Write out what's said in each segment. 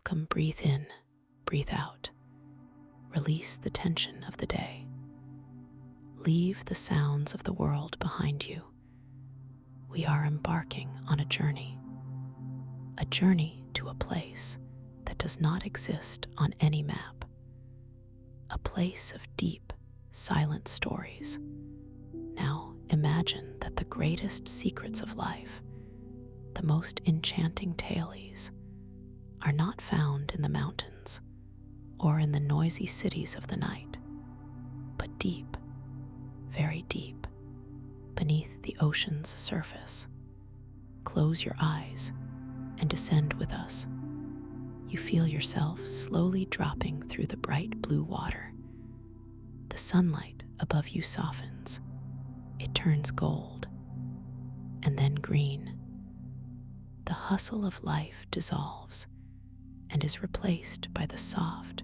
welcome breathe in, breathe out. Release the tension of the day. Leave the sounds of the world behind you. We are embarking on a journey to a place that does not exist on any map, a place of deep, silent stories. Now imagine that the greatest secrets of life, the most enchanting tales, are not found in the mountains or in the noisy cities of the night, but deep, very deep, beneath the ocean's surface. Close your eyes and descend with us. You feel yourself slowly dropping through the bright blue water. The sunlight above you softens. It turns gold, and then green. The hustle of life dissolves and is replaced by the soft,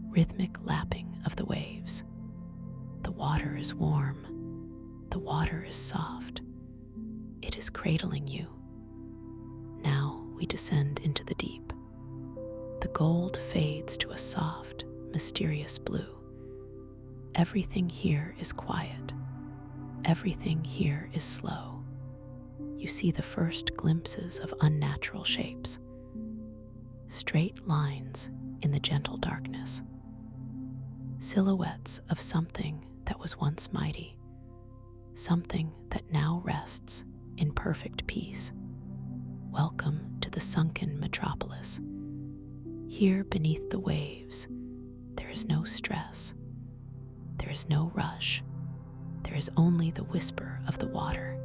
rhythmic lapping of the waves. The water is warm. The water is soft. It is cradling you. Now we descend into the deep. The gold fades to a soft, mysterious blue. Everything here is quiet. Everything here is slow. You see the first glimpses of unnatural shapes. Straight lines in the gentle darkness. Silhouettes of something that was once mighty. Something that now rests in perfect peace. Welcome to the sunken metropolis. Here beneath the waves, there is no stress. There is no rush. There is only the whisper of the water.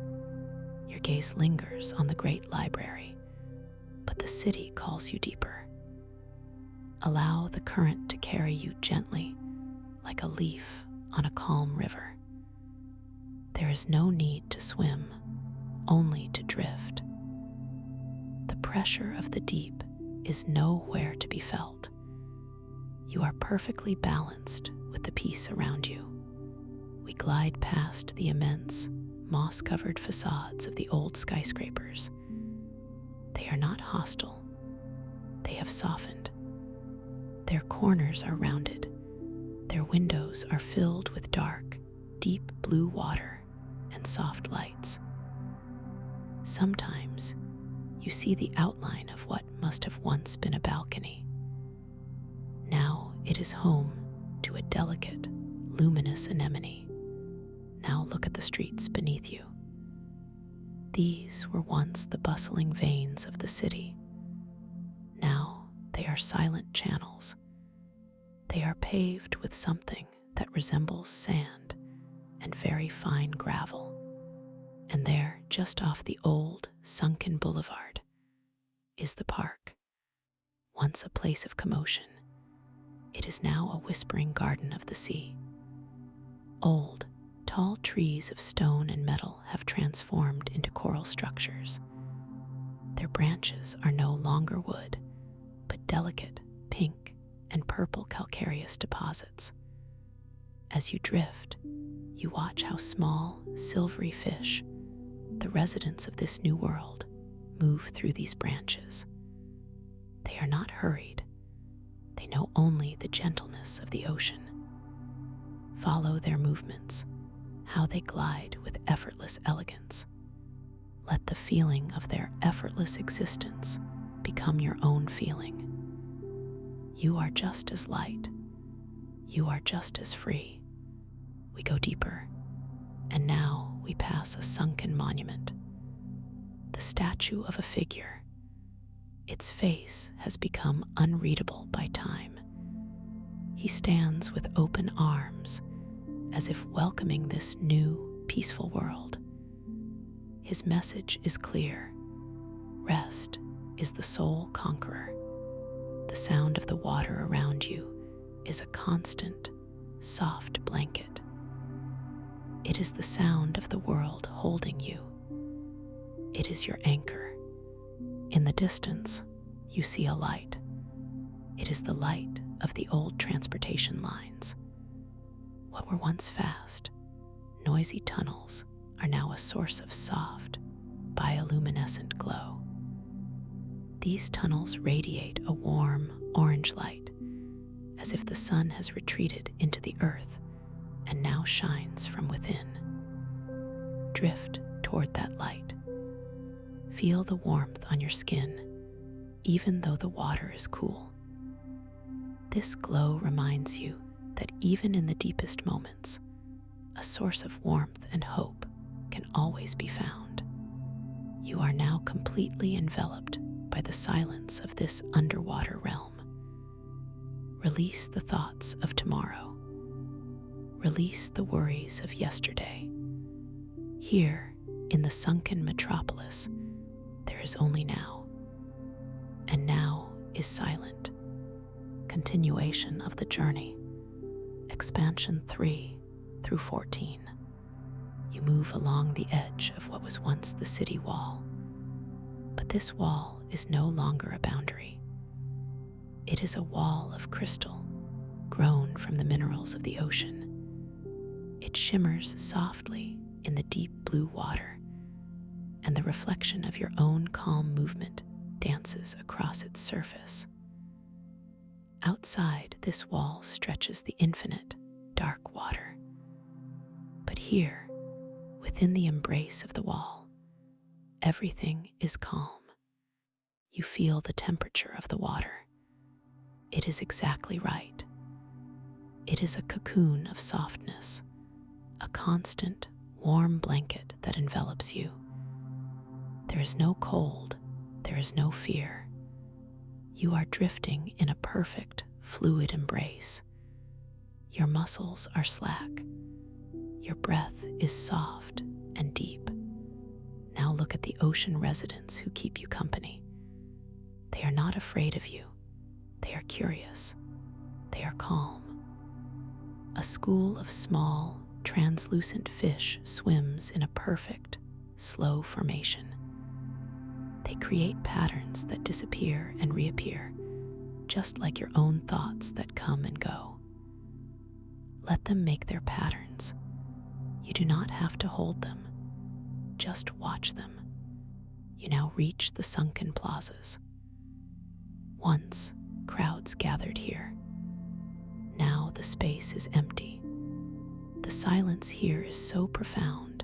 Your gaze lingers on the great library, but the city calls you deeper. Allow the current to carry you gently, like a leaf on a calm river. There is no need to swim, only to drift. The pressure of the deep is nowhere to be felt. You are perfectly balanced with the peace around you. We glide past the immense, moss-covered facades of the old skyscrapers. They are not hostile. They have softened. Their corners are rounded. Their windows are filled with dark, deep blue water and soft lights. Sometimes you see the outline of what must have once been a balcony. Now it is home to a delicate, luminous anemone. Now look at the streets beneath you. These were once the bustling veins of the city. Now they are silent channels. They are paved with something that resembles sand and very fine gravel. And there, just off the old, sunken boulevard, is the park. Once a place of commotion, it is now a whispering garden of the sea. Old, tall trees of stone and metal have transformed into coral structures. Their branches are no longer wood, but delicate pink and purple calcareous deposits. As you drift, you watch how small, silvery fish, the residents of this new world, move through these branches. They are not hurried. They know only the gentleness of the ocean. Follow their movements, how they glide with effortless elegance. Let the feeling of their effortless existence become your own feeling. You are just as light. You are just as free. We go deeper, and now we pass a sunken monument. The statue of a figure. Its face has become unreadable by time. He stands with open arms, as if welcoming this new, peaceful world. His message is clear. Rest is the sole conqueror. The sound of the water around you is a constant, soft blanket. It is the sound of the world holding you. It is your anchor. In the distance, you see a light. It is the light of the old transportation lines. What were once fast, noisy tunnels are now a source of soft, bioluminescent glow. These tunnels radiate a warm, orange light, as if the sun has retreated into the earth and now shines from within. Drift toward that light. Feel the warmth on your skin, even though the water is cool. This glow reminds you that even in the deepest moments, a source of warmth and hope can always be found. You are now completely enveloped by the silence of this underwater realm. Release the thoughts of tomorrow. Release the worries of yesterday. Here, in the sunken metropolis, there is only now. And now is silent. Continuation of the journey. Expansion 3 through 14. You move along the edge of what was once the city wall. But this wall is no longer a boundary. It is a wall of crystal, grown from the minerals of the ocean. It shimmers softly in the deep blue water, and the reflection of your own calm movement dances across its surface. Outside this wall stretches the infinite, dark water. But here, within the embrace of the wall, everything is calm. You feel the temperature of the water. It is exactly right. It is a cocoon of softness, a constant, warm blanket that envelops you. There is no cold, there is no fear. You are drifting in a perfect, fluid embrace. Your muscles are slack. Your breath is soft and deep. Now look at the ocean residents who keep you company. They are not afraid of you. They are curious. They are calm. A school of small, translucent fish swims in a perfect, slow formation. They create patterns that disappear and reappear, just like your own thoughts that come and go. Let them make their patterns. You do not have to hold them. Just watch them. You now reach the sunken plazas. Once, crowds gathered here. Now the space is empty. The silence here is so profound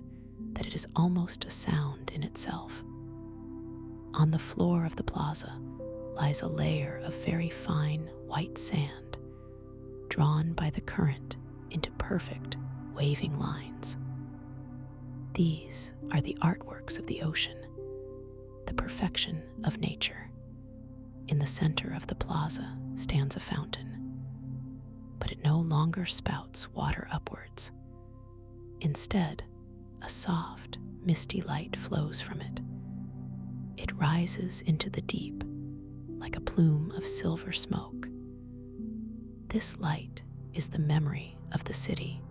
that it is almost a sound in itself. On the floor of the plaza lies a layer of very fine white sand, drawn by the current into perfect, waving lines. These are the artworks of the ocean, the perfection of nature. In the center of the plaza stands a fountain, but it no longer spouts water upwards. Instead, a soft, misty light flows from it. It rises into the deep like a plume of silver smoke. This light is the memory of the city.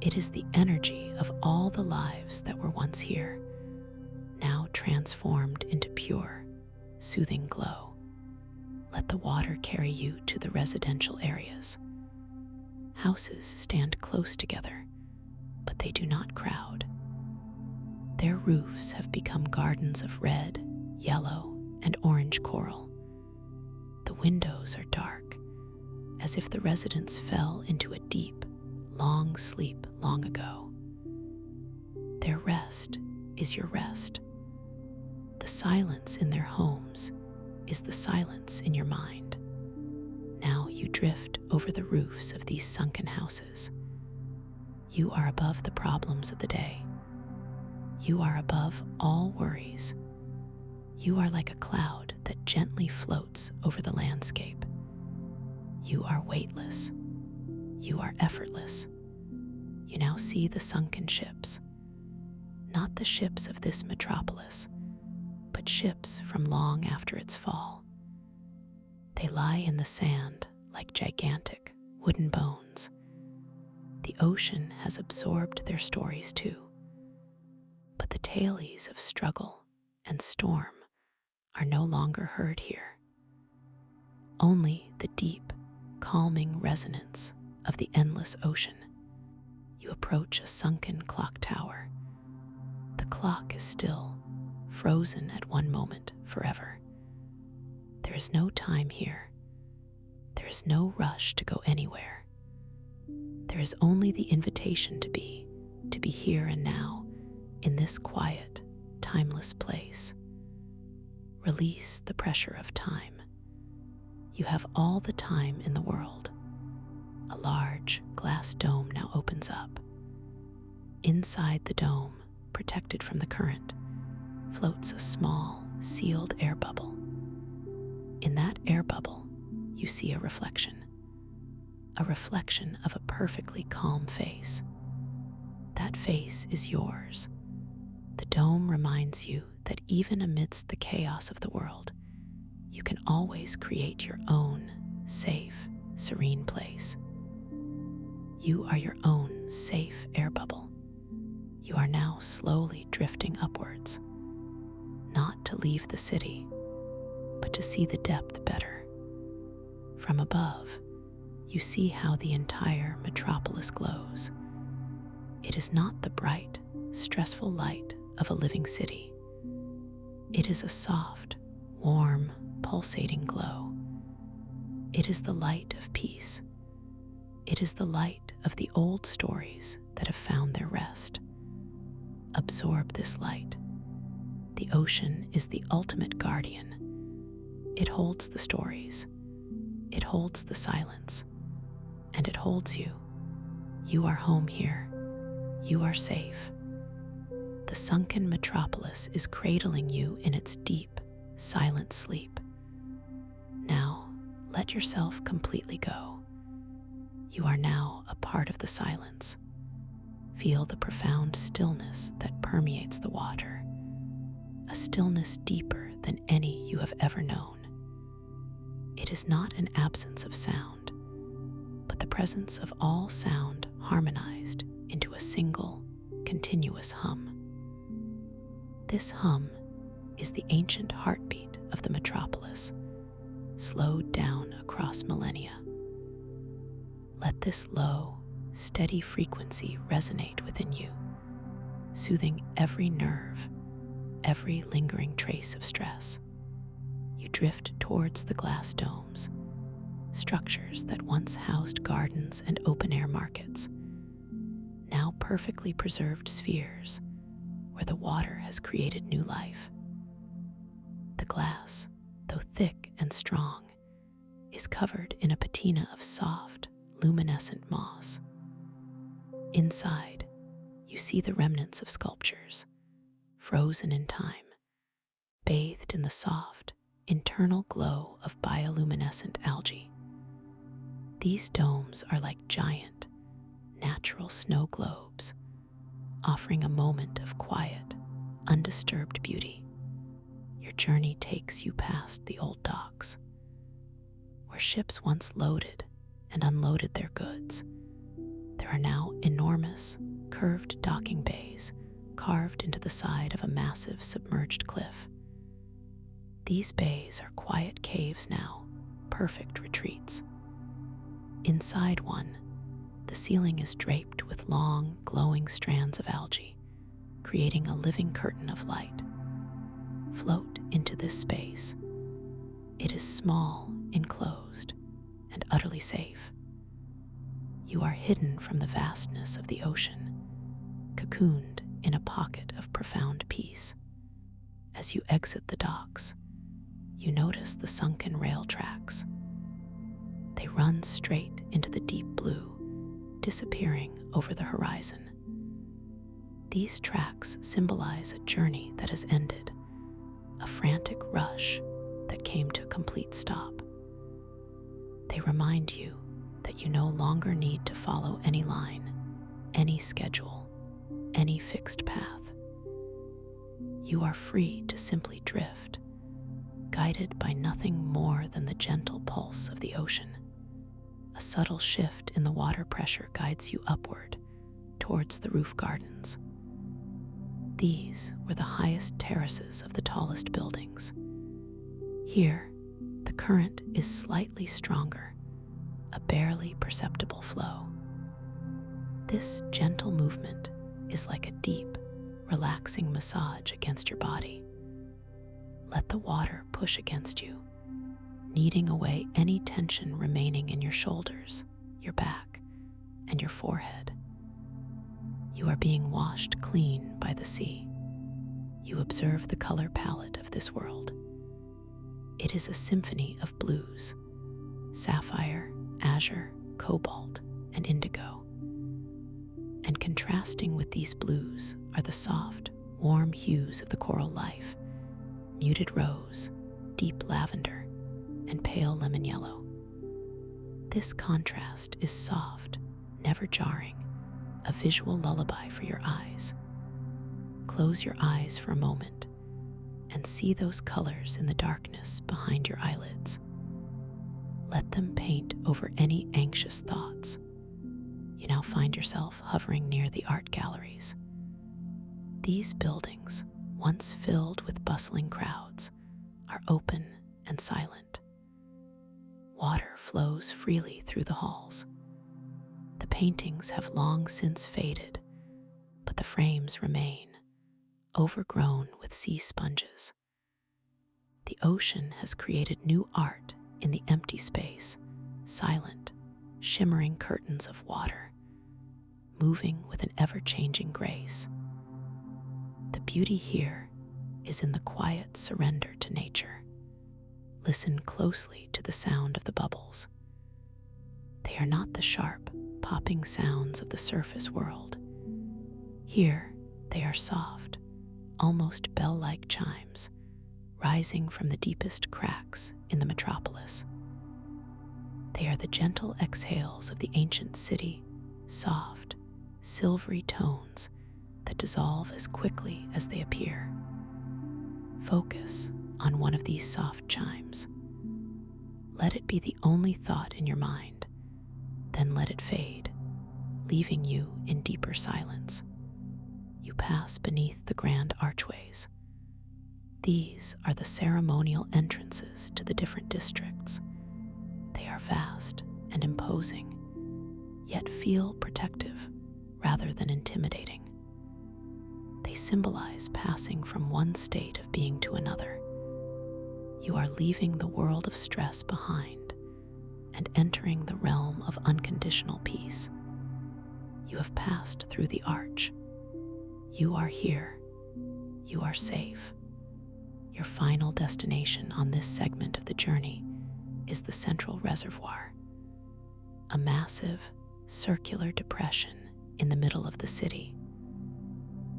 It is the energy of all the lives that were once here, now transformed into pure, soothing glow. Let the water carry you to the residential areas. Houses stand close together, but they do not crowd. Their roofs have become gardens of red, yellow, and orange coral. The windows are dark, as if the residents fell into a deep, long sleep long ago. Their rest is your rest. The silence in their homes is the silence in your mind. Now you drift over the roofs of these sunken houses. You are above the problems of the day. You are above all worries. You are like a cloud that gently floats over the landscape. You are weightless. You are effortless. You now see the sunken ships. Not the ships of this metropolis, but ships from long after its fall. They lie in the sand like gigantic wooden bones. The ocean has absorbed their stories too. But the tales of struggle and storm are no longer heard here. Only the deep, calming resonance of the endless ocean. You approach a sunken clock tower. The clock is still, frozen at one moment forever. There is no time here, is no rush to go anywhere. There is only the invitation to be here and now, in this quiet, timeless place. Release the pressure of time. You have all the time in the world. A large glass dome now opens up. Inside the dome, protected from the current, floats a small, sealed air bubble. In that air bubble, you see a reflection of a perfectly calm face. That face is yours. The dome reminds you that even amidst the chaos of the world, you can always create your own safe, serene place. You are your own safe air bubble. You are now slowly drifting upwards, not to leave the city, but to see the depth better. From above, you see how the entire metropolis glows. It is not the bright, stressful light of a living city. It is a soft, warm, pulsating glow. It is the light of peace. It is the light of the old stories that have found their rest. Absorb this light. The ocean is the ultimate guardian. It holds the stories. It holds the silence. And it holds you. You are home here. You are safe. The sunken metropolis is cradling you in its deep, silent sleep. Now, let yourself completely go. You are now a part of the silence. Feel the profound stillness that permeates the water, a stillness deeper than any you have ever known. It is not an absence of sound, but the presence of all sound harmonized into a single, continuous hum. This hum is the ancient heartbeat of the metropolis, slowed down across millennia. Let this low, steady frequency resonate within you, soothing every nerve, every lingering trace of stress. You drift towards the glass domes, structures that once housed gardens and open-air markets, now perfectly preserved spheres where the water has created new life. The glass, though thick and strong, is covered in a patina of soft, luminescent moss. Inside, you see the remnants of sculptures, frozen in time, bathed in the soft, internal glow of bioluminescent algae. These domes are like giant, natural snow globes, offering a moment of quiet, undisturbed beauty. Your journey takes you past the old docks, where ships once loaded and unloaded their goods. There are now enormous, curved docking bays carved into the side of a massive submerged cliff. These bays are quiet caves now, perfect retreats. Inside one, the ceiling is draped with long, glowing strands of algae, creating a living curtain of light. Float into this space. It is small, enclosed, and utterly safe. You are hidden from the vastness of the ocean, cocooned in a pocket of profound peace. As you exit the docks, you notice the sunken rail tracks. They run straight into the deep blue, disappearing over the horizon. These tracks symbolize a journey that has ended, a frantic rush that came to a complete stop. They remind you that you no longer need to follow any line, any schedule, any fixed path. You are free to simply drift, guided by nothing more than the gentle pulse of the ocean. A subtle shift in the water pressure guides you upward towards the roof gardens. These were the highest terraces of the tallest buildings. Here, the current is slightly stronger, a barely perceptible flow. This gentle movement is like a deep, relaxing massage against your body. Let the water push against you, kneading away any tension remaining in your shoulders, your back, and your forehead. You are being washed clean by the sea. You observe the color palette of this world. It is a symphony of blues: sapphire, azure, cobalt, and indigo. And contrasting with these blues are the soft, warm hues of the coral life: muted rose, deep lavender, and pale lemon yellow. This contrast is soft, never jarring, a visual lullaby for your eyes. Close your eyes for a moment and see those colors in the darkness behind your eyelids. Let them paint over any anxious thoughts. You now find yourself hovering near the art galleries. These buildings, once filled with bustling crowds, are open and silent. Water flows freely through the halls. The paintings have long since faded, but the frames remain, overgrown with sea sponges. The ocean has created new art in the empty space: silent, shimmering curtains of water, moving with an ever-changing grace. The beauty here is in the quiet surrender to nature. Listen closely to the sound of the bubbles. They are not the sharp, popping sounds of the surface world. Here, they are soft, almost bell-like chimes, rising from the deepest cracks in the metropolis. They are the gentle exhales of the ancient city, soft, silvery tones that dissolve as quickly as they appear. Focus on one of these soft chimes. Let it be the only thought in your mind, then let it fade, leaving you in deeper silence. You pass beneath the grand archways. These are the ceremonial entrances to the different districts. They are vast and imposing, yet feel protective rather than intimidating. They symbolize passing from one state of being to another. You are leaving the world of stress behind and entering the realm of unconditional peace. You have passed through the arch. You are here. You are safe. Your final destination on this segment of the journey is the central reservoir, a massive, circular depression in the middle of the city.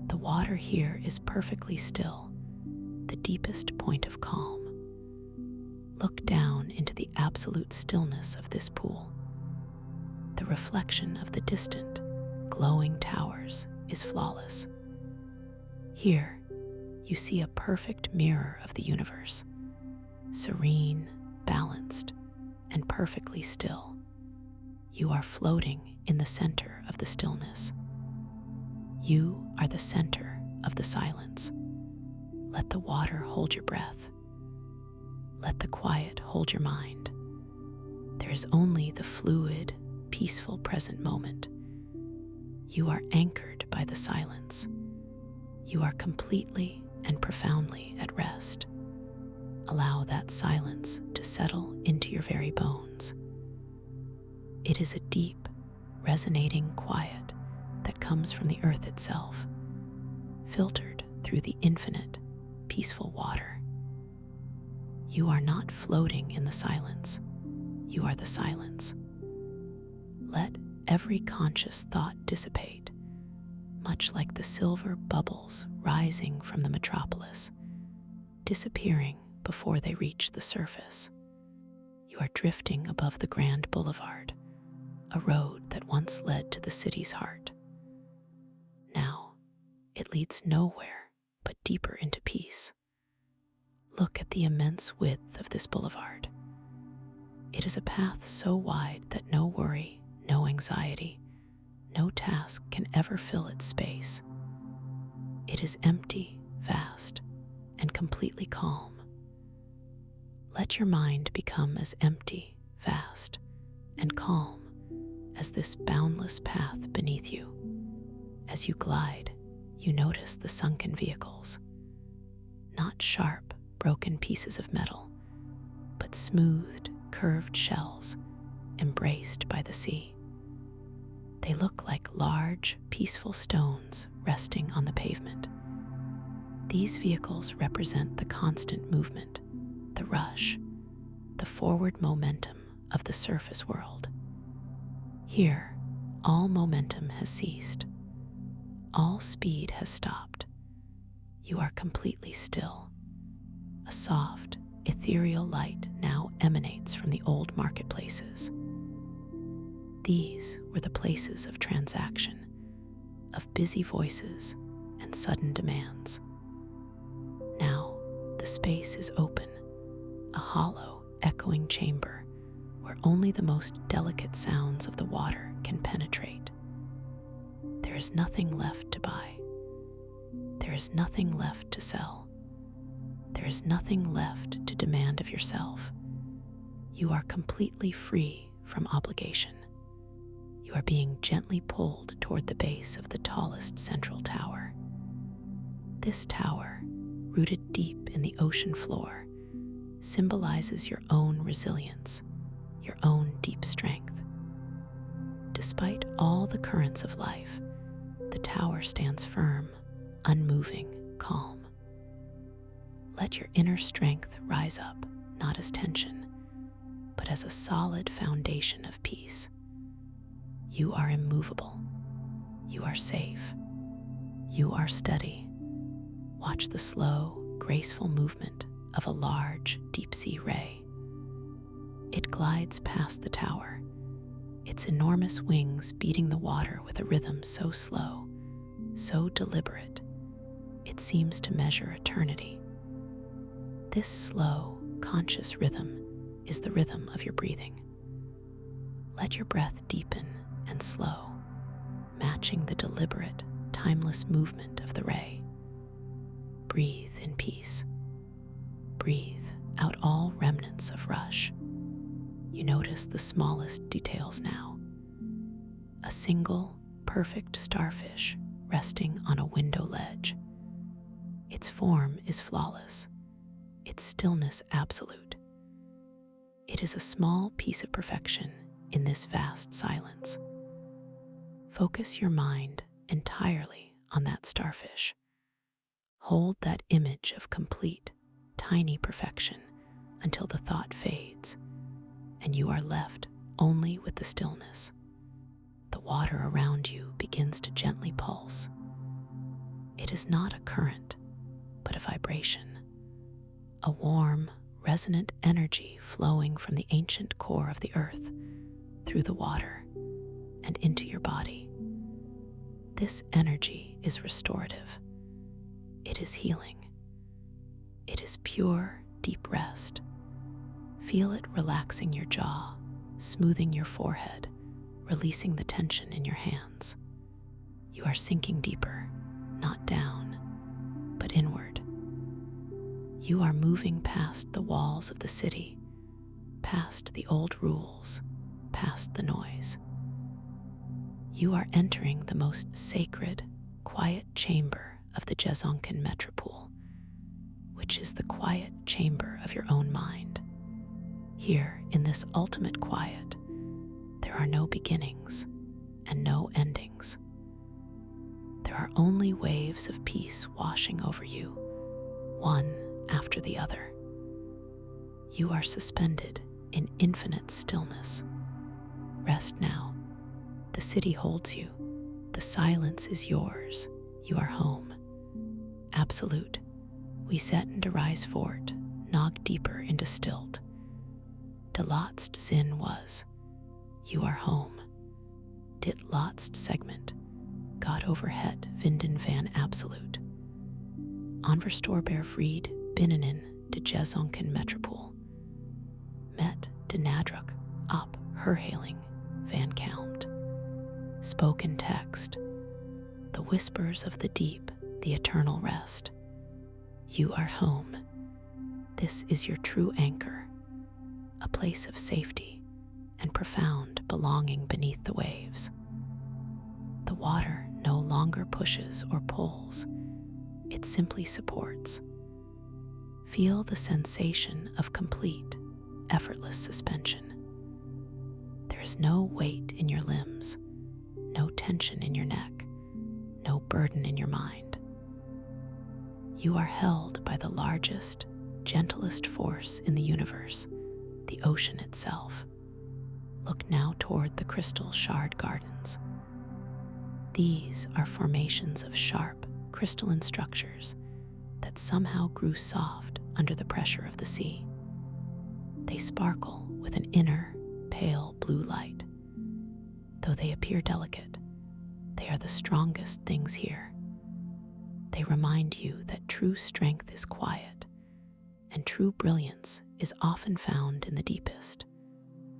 The water here is perfectly still, the deepest point of calm. Look down into the absolute stillness of this pool. The reflection of the distant, glowing towers is flawless. Here, you see a perfect mirror of the universe, serene, balanced, and perfectly still. You are floating in the center of the stillness. You are the center of the silence. Let the water hold your breath. Let the quiet hold your mind. There is only the fluid, peaceful present moment. You are anchored by the silence. You are completely and profoundly at rest. Allow that silence to settle into your very bones. It is a deep, resonating quiet that comes from the earth itself, filtered through the infinite, peaceful water. You are not floating in the silence. You are the silence. Let every conscious thought dissipate, much like the silver bubbles rising from the metropolis, disappearing before they reach the surface. You are drifting above the grand boulevard, a road that once led to the city's heart. Now, it leads nowhere but deeper into peace. Look at the immense width of this boulevard. It is a path so wide that no worry, no anxiety, no task can ever fill its space. It is empty, vast, and completely calm. Let your mind become as empty, vast, and calm as this boundless path beneath you. As you glide, you notice the sunken vehicles, not sharp, broken pieces of metal, but its smoothed, curved shells embraced by the sea. They look like large, peaceful stones resting on the pavement. These vehicles represent the constant movement, the rush, the forward momentum of the surface world. Here, all momentum has ceased. All speed has stopped. You are completely still. A soft, ethereal light now emanates from the old marketplaces. These were the places of transaction, of busy voices and sudden demands. Now, the space is open, a hollow, echoing chamber where only the most delicate sounds of the water can penetrate. There is nothing left to buy. There is nothing left to sell. There is nothing left to demand of yourself. You are completely free from obligation. You are being gently pulled toward the base of the tallest central tower. This tower, rooted deep in the ocean floor, symbolizes your own resilience, your own deep strength. Despite all the currents of life, the tower stands firm, unmoving, calm. Let your inner strength rise up, not as tension, but as a solid foundation of peace. You are immovable. You are safe. You are steady. Watch the slow, graceful movement of a large, deep-sea ray. It glides past the tower, its enormous wings beating the water with a rhythm so slow, so deliberate, it seems to measure eternity. This slow, conscious rhythm is the rhythm of your breathing. Let your breath deepen and slow, matching the deliberate, timeless movement of the ray. Breathe in peace. Breathe out all remnants of rush. You notice the smallest details now. A single, perfect starfish resting on a window ledge. Its form is flawless, its stillness absolute. It is a small piece of perfection in this vast silence. Focus your mind entirely on that starfish. Hold that image of complete, tiny perfection until the thought fades, and you are left only with the stillness. The water around you begins to gently pulse. It is not a current, but a vibration, a warm, resonant energy flowing from the ancient core of the earth through the water and into your body. This energy is restorative. It is healing. It is pure, deep rest. Feel it relaxing your jaw, smoothing your forehead, releasing the tension in your hands. You are sinking deeper, not down, but inward. You are moving past the walls of the city, past the old rules, past the noise. You are entering the most sacred, quiet chamber of the Sunken Metropole, which is the quiet chamber of your own mind. Here, in this ultimate quiet, there are no beginnings and no endings. There are only waves of peace washing over you, one after the other. You are suspended in infinite stillness. Rest now. The city holds you. The silence is yours. You are home. Absolute. We set into rise fort, nog deeper into stilt. De laatst zin was, you are home. Dit laatst segment, God overhet vinden van absolute. Onverstoorbaar vriend binnenin de Sunken Metropole. Met de nadruk op herhaling van kalmt. Spoken text, the whispers of the deep, the eternal rest. You are home. This is your true anchor, a place of safety and profound belonging beneath the waves. The water no longer pushes or pulls, it simply supports. Feel the sensation of complete, effortless suspension. There is no weight in your limbs, no tension in your neck, no burden in your mind. You are held by the largest, gentlest force in the universe, the ocean itself. Look now toward the crystal shard gardens. These are formations of sharp, crystalline structures that somehow grew soft under the pressure of the sea. They sparkle with an inner, pale blue light. Though they appear delicate, they are the strongest things here. They remind you that true strength is quiet, and true brilliance is often found in the deepest,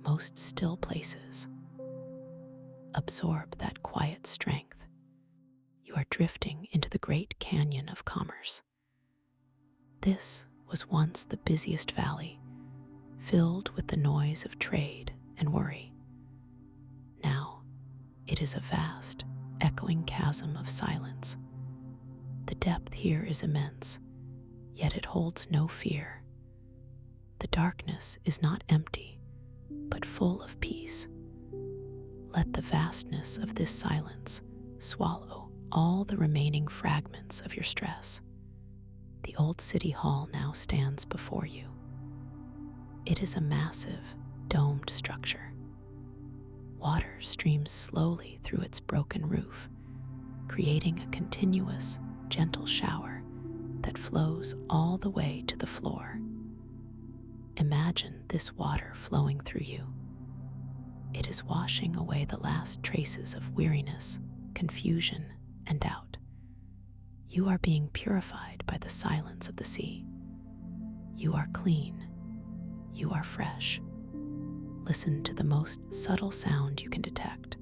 most still places. Absorb that quiet strength. You are drifting into the great canyon of commerce. This was once the busiest valley, filled with the noise of trade and worry. Now, it is a vast, echoing chasm of silence. The depth here is immense, yet it holds no fear. The darkness is not empty, but full of peace. Let the vastness of this silence swallow all the remaining fragments of your stress. The old city hall now stands before you. It is a massive, domed structure. Water streams slowly through its broken roof, creating a continuous, gentle shower that flows all the way to the floor. Imagine this water flowing through you. It is washing away the last traces of weariness, confusion, and doubt. You are being purified by the silence of the sea. You are clean. You are fresh. Listen to the most subtle sound you can detect,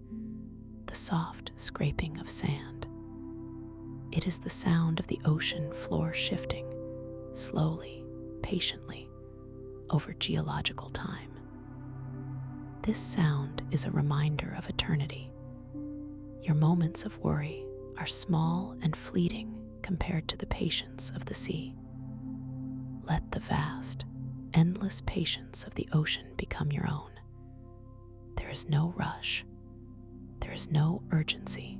the soft scraping of sand. It is the sound of the ocean floor shifting, slowly, patiently, over geological time. This sound is a reminder of eternity. Your moments of worry are small and fleeting compared to the patience of the sea. Let the vast, endless patience of the ocean become your own. There is no rush. There is no urgency.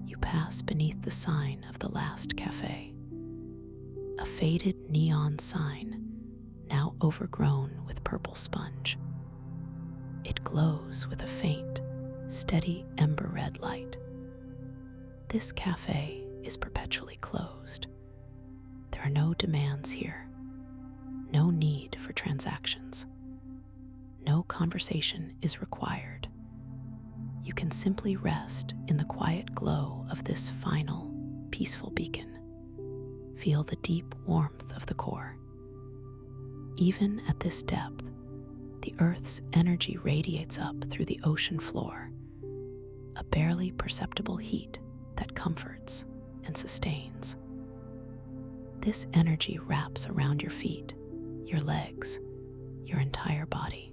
You pass beneath the sign of the last cafe. A faded neon sign, now overgrown with purple sponge. It glows with a faint, steady ember red light. This cafe is perpetually closed. There are no demands here. No need for transactions. No conversation is required. You can simply rest in the quiet glow of this final, peaceful beacon. Feel the deep warmth of the core. Even at this depth, the Earth's energy radiates up through the ocean floor, a barely perceptible heat that comforts and sustains. This energy wraps around your feet, your legs, your entire body.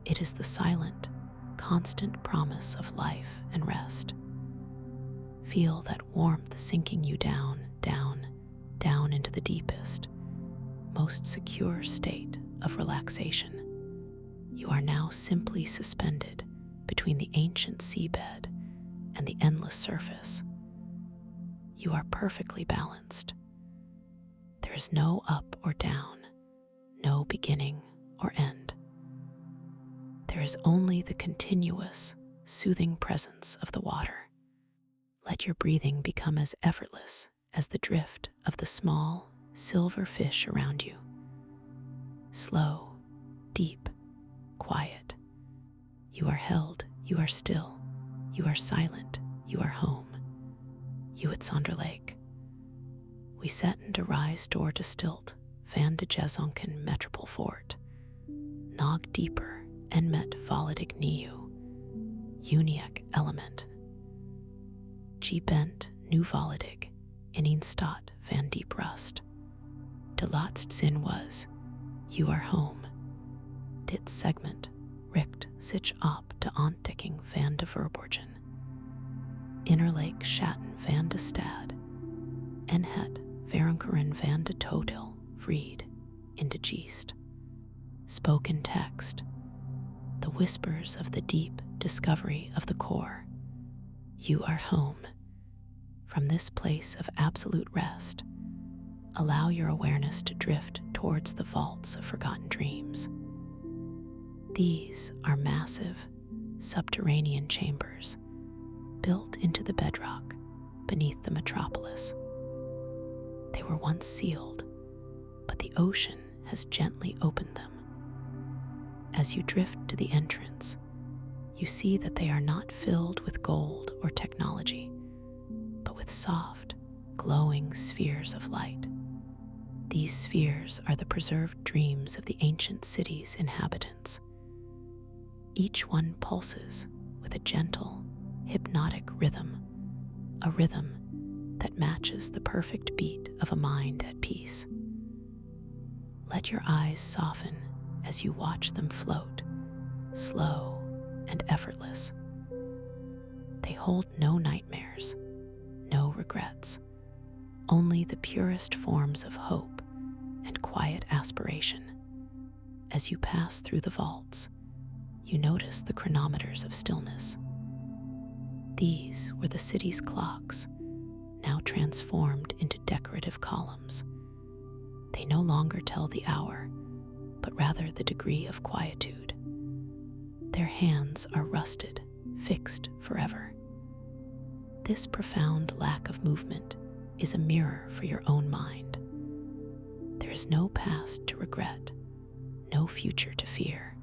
It is the silent, constant promise of life and rest. Feel that warmth sinking you down, down, down into the deepest, most secure state of relaxation. You are now simply suspended between the ancient seabed and the endless surface. You are perfectly balanced. There is no up or down, no beginning or end. There is only the continuous, soothing presence of the water. Let your breathing become as effortless as the drift of the small, silver fish around you. Slow, deep, quiet. You are held, you are still, you are silent, you are home. You at Sonder Lake. We setten de rise door to stilt, van de Jezonken metropol fort. Nog dieper, en met volledig nieuw. Uniek element. G bent nu volledig, in een stad van diep rust. De laatste zin was, you are home. Dit segment richt zich op de ontdekking van de verborgen. Innerlijk schatten van de stad, en het verankeren van de total vrede in de geest. spoken text, the whispers of the deep discovery of the core. You are home. From this place of absolute rest, allow your awareness to drift towards the vaults of forgotten dreams. These are massive, subterranean chambers built into the bedrock beneath the metropolis. They were once sealed, but the ocean has gently opened them. As you drift to the entrance, you see that they are not filled with gold or technology, but with soft, glowing spheres of light. These spheres are the preserved dreams of the ancient city's inhabitants. Each one pulses with a gentle, hypnotic rhythm, a rhythm that matches the perfect beat of a mind at peace. Let your eyes soften as you watch them float, slow and effortless. They hold no nightmares, no regrets, only the purest forms of hope and quiet aspiration. As you pass through the vaults, you notice the chronometers of stillness. These were the city's clocks, now transformed into decorative columns. They no longer tell the hour, but rather the degree of quietude. Their hands are rusted, fixed forever. This profound lack of movement is a mirror for your own mind. There is no past to regret, no future to fear.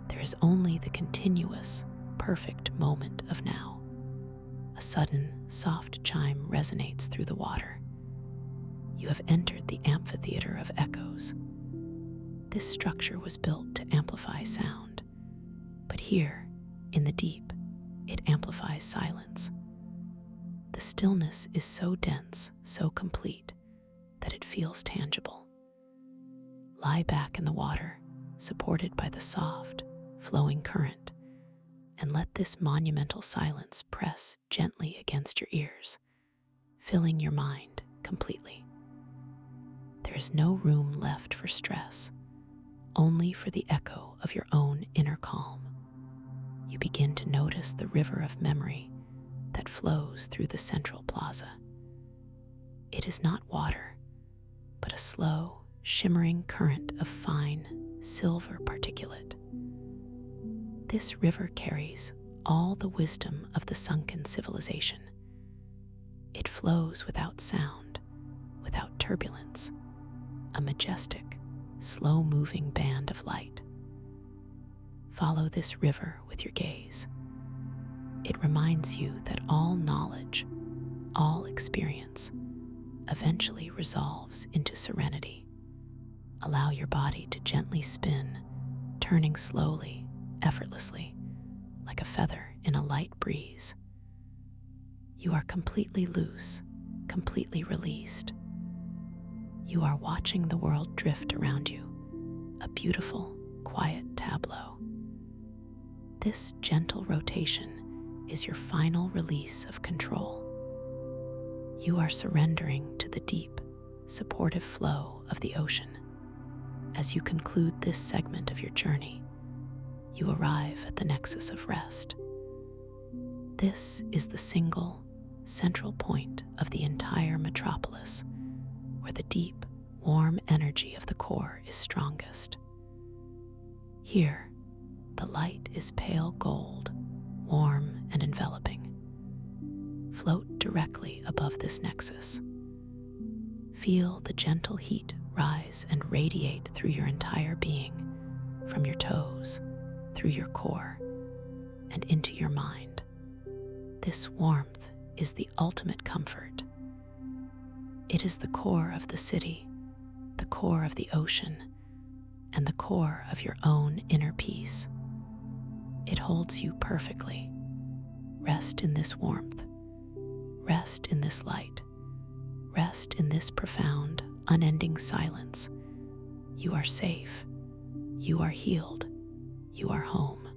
There is only the continuous, perfect moment of now. A sudden, soft chime resonates through the water. You have entered the amphitheater of echoes. This structure was built to amplify sound, but here, in the deep, it amplifies silence. The stillness is so dense, so complete, that it feels tangible. Lie back in the water, supported by the soft, flowing current, and let this monumental silence press gently against your ears, filling your mind completely. There is no room left for stress, only for the echo of your own inner calm. You begin to notice the river of memory that flows through the central plaza. It is not water, but a slow, shimmering current of fine, silver particulate. This river carries all the wisdom of the sunken civilization. It flows without sound, without turbulence, a majestic, slow-moving band of light. Follow this river with your gaze. It reminds you that all knowledge, all experience, eventually resolves into serenity. Allow your body to gently spin, turning slowly, effortlessly, like a feather in a light breeze. You are completely loose, completely released. You are watching the world drift around you, a beautiful, quiet tableau. This gentle rotation is your final release of control. You are surrendering to the deep, supportive flow of the ocean. As you conclude this segment of your journey, you arrive at the nexus of rest. This is the single, central point of the entire metropolis, where the deep, warm energy of the core is strongest. Here, the light is pale gold, warm and enveloping. Float directly above this nexus. Feel the gentle heat rise and radiate through your entire being, from your toes, through your core, and into your mind. This warmth is the ultimate comfort. It is the core of the city, the core of the ocean, and the core of your own inner peace. It holds you perfectly. Rest in this warmth. Rest in this light. Rest in this profound, unending silence. You are safe. You are healed. You are home.